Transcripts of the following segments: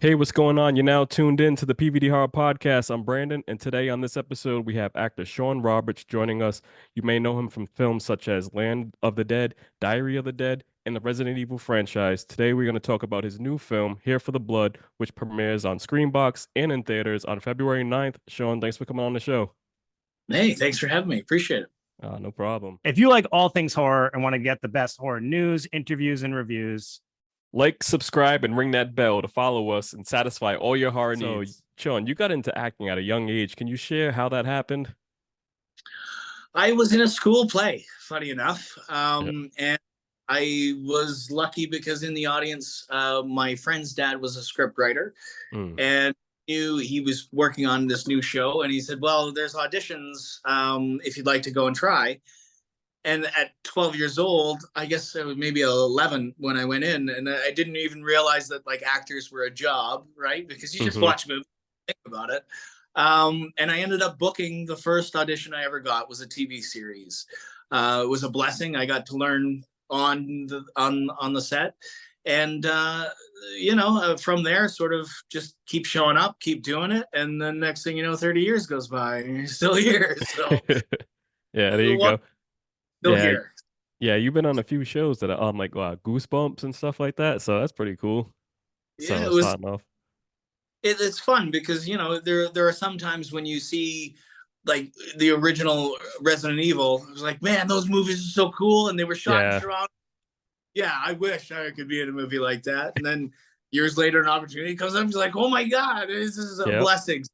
Hey, what's going on? You're now tuned in to the PVD Horror Podcast. I'm Brandon, and today on this episode, we have actor Shawn Roberts joining us. You may know him from films such as Land of the Dead, Diary of the Dead, and the Resident Evil franchise. Today, we're going to talk about his new film, Here for the Blood, which premieres on Screambox and in theaters on February 9th. Shawn, thanks for coming on the show. Hey, thanks for having me. Appreciate it. No problem. If you like all things horror and want to get the best horror news, interviews, and reviews, Like, subscribe, and ring that bell to follow us and satisfy all your horror needs. Shawn, you got into acting at a young age. Can you share how that happened? I was in a school play, funny enough. Yep. And I was lucky because in the audience, my friend's dad was a script writer Mm. and knew he was working on this new show. And he said, well, there's auditions if you'd like to go and try. And at 12 years old, I guess I was maybe 11 when I went in, and I didn't even realize that like actors were a job, right? Because you just watch movies, think about it. And I ended up booking the first audition I ever got was a TV series. It was a blessing. I got to learn on the set, and from there, sort of just keep showing up, keep doing it, and then next thing you know, 30 years goes by, and you're still here. So Yeah, there you go. still Yeah, here. yeah, you've been on a few shows that are on like Goosebumps and stuff like that, so that's pretty cool. Yeah, So it was starting off, it's fun because there are some times when you see like the original Resident Evil. It was like, man, those movies are so cool, and they were shot in yeah, Toronto. Yeah, I wish I could be in a movie like that. And then years later, an opportunity comes up. It's like, oh my god, this is a yep, blessing.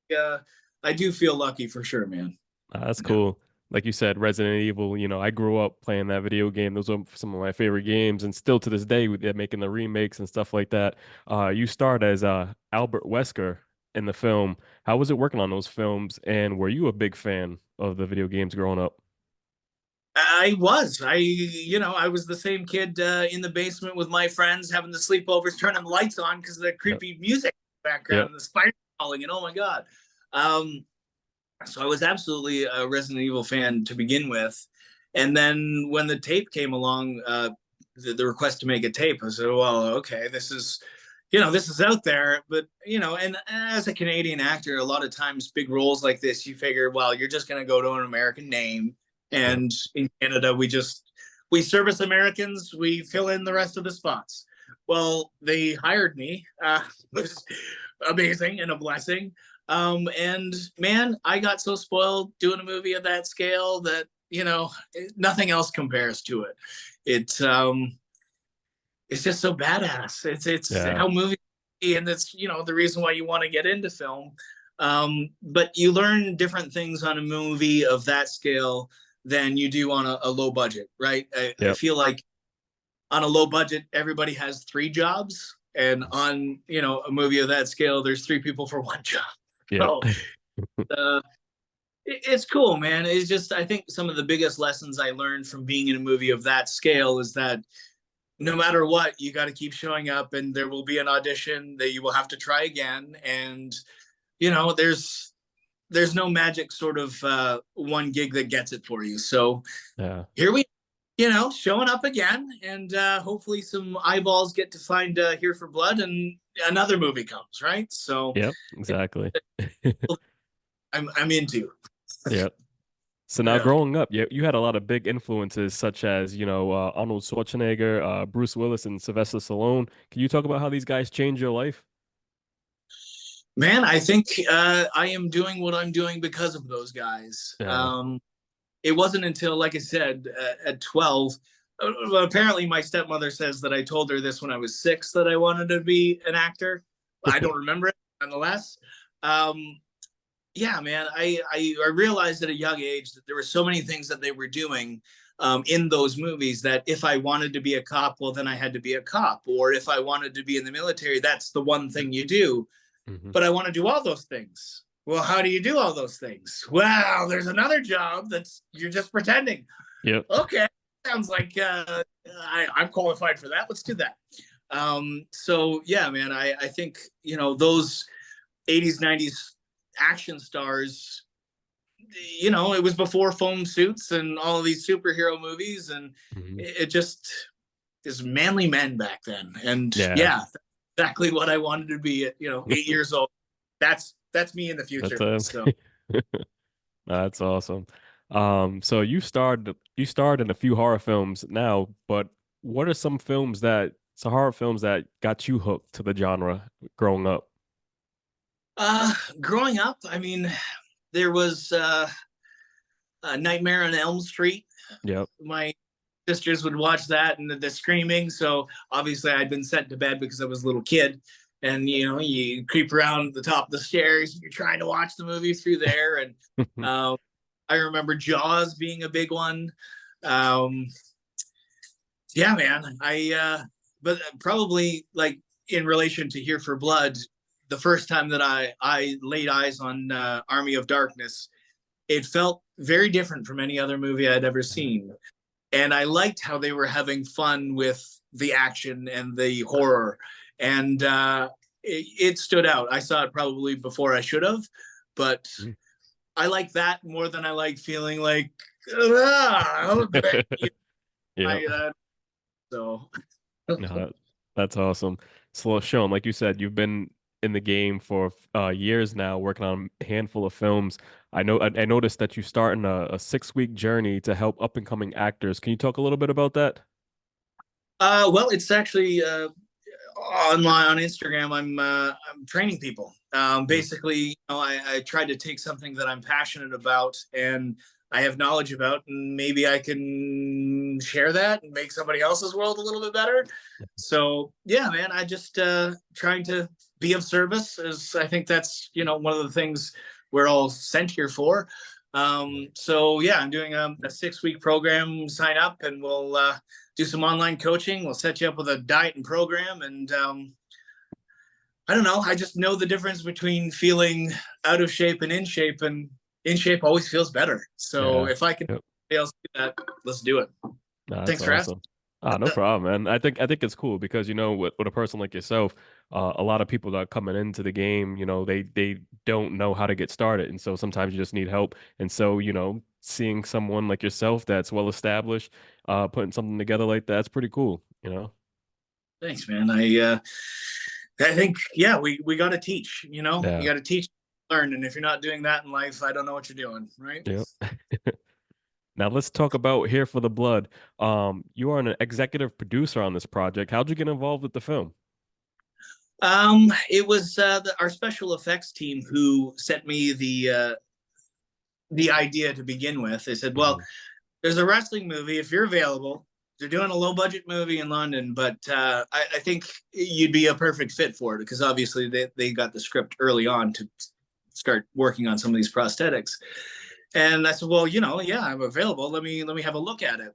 Yeah, I do feel lucky for sure, man. that's Yeah. cool. Like you said, Resident Evil. I grew up playing that video game. Those are some of my favorite games, and still to this day, they're making the remakes and stuff like that. You starred as Albert Wesker in the film. How was it working on those films? And were you a big fan of the video games growing up? I was the same kid in the basement with my friends having the sleepovers, turning the lights on because of the Yep, creepy music in the background yep. and the spider crawling, and oh my god. Um, so I was absolutely a Resident Evil fan to begin with, and then when the tape came along, the request to make a tape, I said, well, okay, this is out there, but and as a Canadian actor, a lot of times big roles like this, you figure, well, you're just going to go to an American name, Yep. and in Canada, we service Americans, we fill in the rest of the spots. Well, they hired me. It was amazing and a blessing. And man, I got so spoiled doing a movie of that scale that nothing else compares to it. It's just so badass. It's Yeah. how movies, and it's the reason why you want to get into film. But you learn different things on a movie of that scale than you do on a low budget, right? I Yep. feel like on a low budget, everybody has three jobs, and on a movie of that scale, there's three people for one job. Yep. So uh, it's cool, man. It's just I think some of the biggest lessons I learned from being in a movie of that scale is that no matter what, you got to keep showing up, and there will be an audition that you will have to try again. And there's no magic sort of one gig that gets it for you. So Yeah. here we, showing up again, and hopefully some eyeballs get to find Here for Blood, and another movie comes, right? So Yep. Exactly. I'm into. Yep. So now Yeah. growing up, you had a lot of big influences such as, Arnold Schwarzenegger, Bruce Willis, and Sylvester Stallone. Can you talk about how these guys changed your life? Man, I think I am doing what I'm doing because of those guys. Yeah. It wasn't until, like I said, at 12, apparently my stepmother says that I told her this when I was 6 that I wanted to be an actor. I don't remember it, nonetheless. Yeah, man, I realized at a young age that there were so many things that they were doing in those movies that if I wanted to be a cop, well, then I had to be a cop. Or if I wanted to be in the military, that's the one thing you do. Hmm. But I want to do all those things. Well, how do you do all those things? Well, there's another job that's you're just pretending. Yep. Okay, sounds like I'm qualified for that. Let's do that. So yeah, man, I think those 80s 90s action stars. It was before foam suits and all of these superhero movies, and Hmm. it just is manly men back then. And Yeah. yeah, exactly what I wanted to be at 8 years old. That's me in the That's future. So that's awesome. So you starred in a few horror films now, but what are some horror films that got you hooked to the genre growing up? growing up, I mean, there was Nightmare on Elm Street. Yep. My sisters would watch that and the screaming. So obviously, I'd been sent to bed because I was a little kid, and you creep around the top of the stairs. You're trying to watch the movie through there, and I remember Jaws being a big one. Um, yeah, man. But probably like in relation to Here for Blood, the first time that I laid eyes on Army of Darkness, it felt very different from any other movie I'd ever seen. And I liked how they were having fun with the action and the horror. And it stood out. I saw it probably before I should have, but Mm. I like that more than I like feeling like, ah, Yeah. I, so. No, that's awesome. So, Sean, like you said, you've been in the game for years now, working on a handful of films. I noticed that you starting a 6 week journey to help up and coming actors. Can you talk a little bit about that? Well, it's actually online on Instagram. I'm training people. Mm. Basically, I tried to take something that I'm passionate about and I have knowledge about, and maybe I can share that and make somebody else's world a little bit better. So yeah, man, I just trying to be of service. As I think that's one of the things we're all sent here for. So yeah, I'm doing a 6 week program. Sign up, and we'll do some online coaching. We'll set you up with a diet and program. And I don't know. I just know the difference between feeling out of shape and in shape. And in shape always feels better. So Yeah. if I can Yep. else do that, let's do it. No, that's Thanks for asking. awesome. Ah, no problem, man. I think it's cool because with a person like yourself, a lot of people that are coming into the game, they don't know how to get started, and so sometimes you just need help. And so, seeing someone like yourself that's well established, putting something together like that's pretty cool. Thanks, man. I think yeah, we got to teach. You Yeah. got to teach, learn, and if you're not doing that in life, I don't know what you're doing, right? Yep. Now let's talk about Here for the Blood. You are an executive producer on this project. How'd you get involved with the film? It was our special effects team who sent me the idea to begin with. They said, "Well, Mhm. there's a wrestling movie if you're available. They're doing a low budget movie in London, but I think you'd be a perfect fit for it because obviously they got the script early on to start working on some of these prosthetics." And I said, "Well, yeah, I'm available. Let me have a look at it."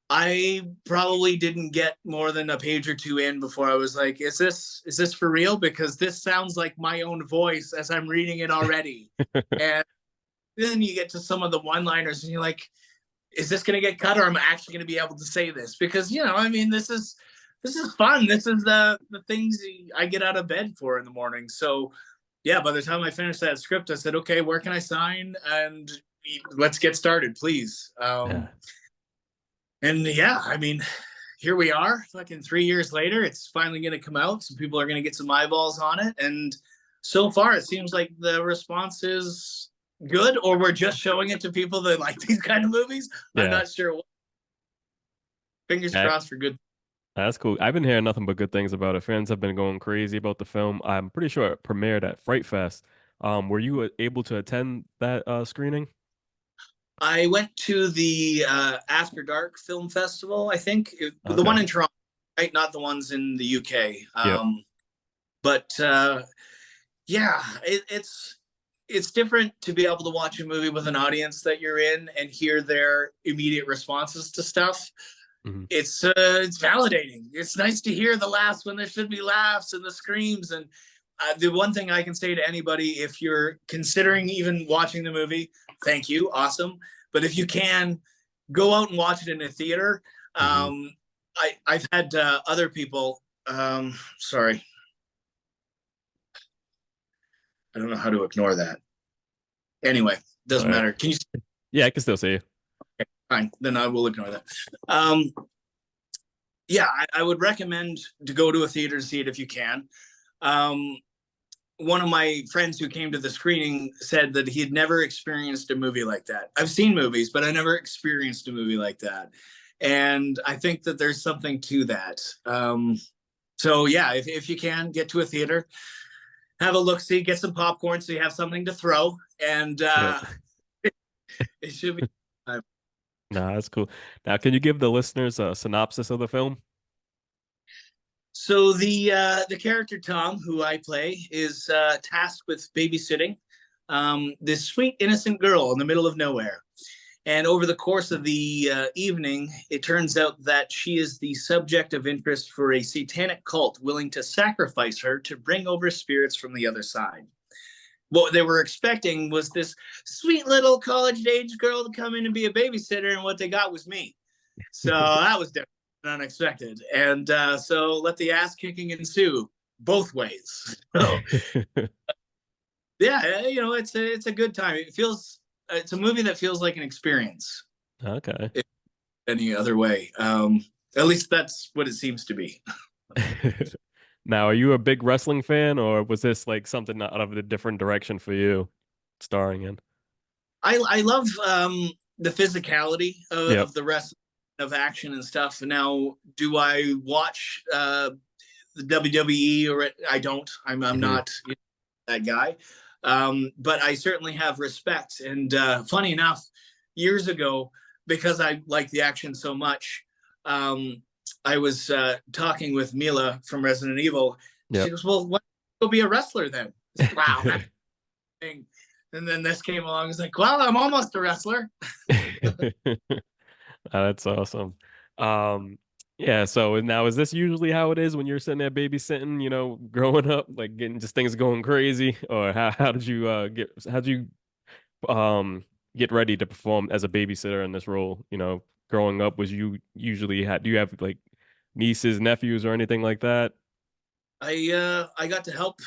I probably didn't get more than a page or two in before I was like, "Is this for real? Because this sounds like my own voice as I'm reading it already." And then you get to some of the one-liners, and you're like, "Is this going to get cut, or am I actually going to be able to say this?" Because I mean, this is fun. This is the things I get out of bed for in the morning. So yeah, by the time I finished that script, I said, "Okay, where can I sign?" And let's get started, please. Yeah. And yeah, I mean, here we are, fucking 3 years later. It's finally going to come out. Some people are going to get some eyeballs on it. And so far, it seems like the response is good, or we're just showing it to people that like these kind of movies. I'm Yeah. not sure. Fingers Yeah. crossed for good. That's cool. I've been hearing nothing but good things about it. Fans have been going crazy about the film. I'm pretty sure it premiered at Fright Fest. Were you able to attend that screening? I went to the After Dark Film Festival, I think. The Okay. one in Toronto, right? Not the ones in the UK. Yep. But yeah, it's different to be able to watch a movie with an audience that you're in and hear their immediate responses to stuff. Hmm. It's validating. It's nice to hear the laughs when there should be laughs and the screams. And the one thing I can say to anybody, if you're considering even watching the movie, thank you, awesome. But if you can, go out and watch it in a theater. Hmm. I've had other people. Sorry, I don't know how to ignore that. Anyway, All doesn't right. matter. Can you? Yeah, I can still see you. Fine, then I will ignore that. Um, Yeah, I would recommend to go to a theater to see it if you can. Um, one of my friends who came to the screening said that he had never experienced a movie like that. I've seen movies, but I never experienced a movie like that. And I think that there's something to that. So yeah, if you can get to a theater, have a look, see, get some popcorn so you have something to throw, and Yep. it should be. Nah, that's cool. Now, can you give the listeners a synopsis of the film? So the character Tom, who I play, is tasked with babysitting this sweet innocent girl in the middle of nowhere. And over the course of the evening, it turns out that she is the subject of interest for a satanic cult willing to sacrifice her to bring over spirits from the other side. What they were expecting was this sweet little college age girl to come in and be a babysitter, and what they got was me. So that was different and unexpected. And so let the ass kicking ensue both ways. So yeah, it's a good time. It's a movie that feels like an experience. Okay. Any other way. At least that's what it seems to be. Now, are you a big wrestling fan, or was this like something out of a different direction for you, starring in? I love the physicality Yep. of the rest of action and stuff. Now, do I watch the WWE or I don't? I'm Hmm. not that guy. But I certainly have respect. And funny enough, years ago, because I like the action so much, I was talking with Mila from Resident Evil. She Yep. goes, "Well, why don't you go be a wrestler then?" I said, wow, that's thing. And then this came along. I was like, "Well, I'm almost a wrestler." That's awesome. Um, yeah, so now is this usually how it is when you're sitting there babysitting, growing up, like getting just things going crazy? Or how did you how did you get ready to perform as a babysitter in this role? Growing up, was you usually had do you have like nieces, nephews, or anything like that? I got to help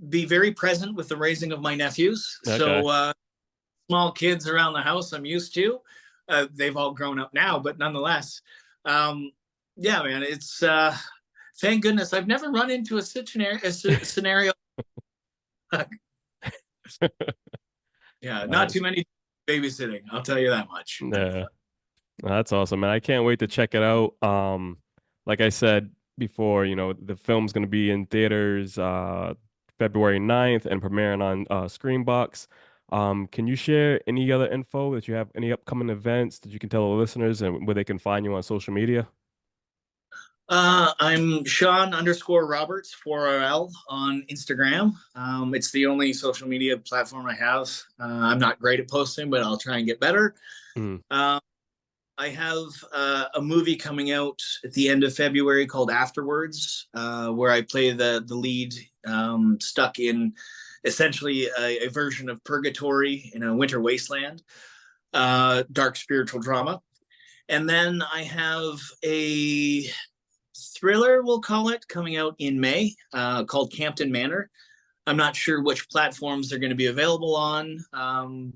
be very present with the raising of my nephews. Okay. So small kids around the house I'm used to. They've all grown up now, but nonetheless, um, yeah, man, it's thank goodness I've never run into a scenario. Yeah, not Nice. too many babysitting. I'll tell you that much. Yeah. That's awesome, man. I can't wait to check it out. Like I said before, the film's going to be in theaters February 9th and premiering on Screambox. Can you share any other info that you have, any upcoming events that you can tell the listeners and where they can find you on social media? I'm Shawn underscore Roberts 4RL on Instagram. It's the only social media platform I have. I'm not great at posting, but I'll try and get better. Mm, Um, I have a movie coming out at the end of February called Afterwards, where I play the lead, stuck in essentially a version of purgatory in a winter wasteland, dark spiritual drama. And then I have a thriller, we'll call it, coming out in May, called Campton Manor. I'm not sure which platforms they're going to be available on,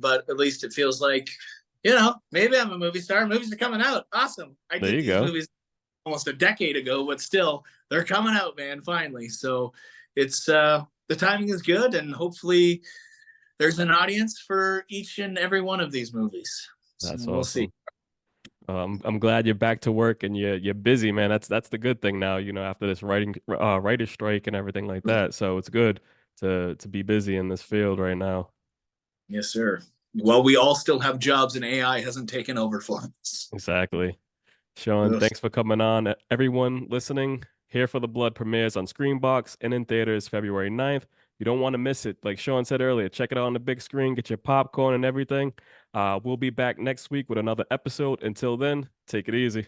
but at least it feels like, maybe I'm a movie star. Movies are coming out. Awesome. I there did you these go. movies almost a decade ago, but still, they're coming out, man, finally. So it's the timing is good, and hopefully there's an audience for each and every one of these movies. So That's we'll see. awesome. I'm glad you're back to work and you're busy, man. That's the good thing now, after this writer's strike and everything like that. So it's good to be busy in this field right now. Yes, sir. Well, we all still have jobs, and AI hasn't taken over for us. Exactly. Sean, Ugh. thanks for coming on. Everyone listening, Here for the Blood premieres on Screenbox and in theaters February 9th. You don't want to miss it. Like Sean said earlier, check it out on the big screen, get your popcorn and everything. We'll be back next week with another episode. Until then, take it easy.